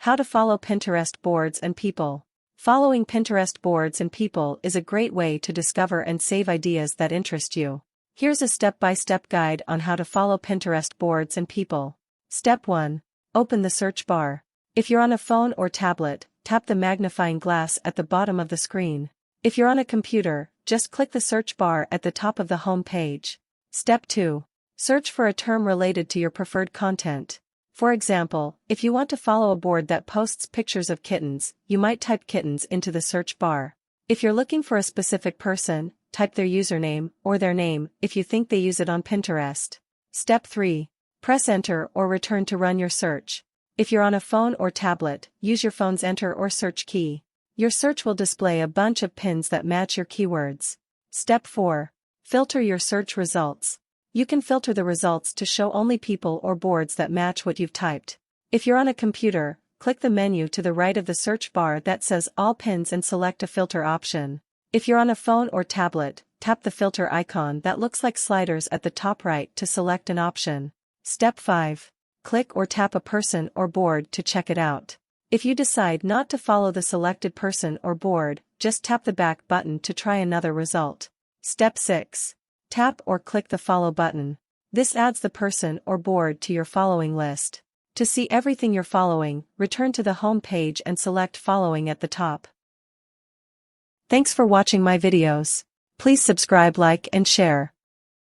How to follow Pinterest boards and people. Following Pinterest boards and people is a great way to discover and save ideas that interest you. Here's a step-by-step guide on how to follow Pinterest boards and people. Step 1. Open the search bar. If you're on a phone or tablet, tap the magnifying glass at the bottom of the screen. If you're on a computer, just click the search bar at the top of the home page. Step 2. Search for a term related to your preferred content. For example, if you want to follow a board that posts pictures of kittens, you might type kittens into the search bar. If you're looking for a specific person, type their username or their name if you think they use it on Pinterest. Step 3. Press enter or return to run your search. If you're on a phone or tablet, use your phone's enter or search key. Your search will display a bunch of pins that match your keywords. Step 4. Filter your search results. You can filter the results to show only people or boards that match what you've typed. If you're on a computer, click the menu to the right of the search bar that says All Pins and select a filter option. If you're on a phone or tablet, tap the filter icon that looks like sliders at the top right to select an option. Step 5. Click or tap a person or board to check it out. If you decide not to follow the selected person or board, just tap the back button to try another result. Step 6. Tap or click the follow button. This adds the person or board to your following list. To see everything you're following, return to the home page and select following at the top. Thanks for watching my videos. Please subscribe, like, and share.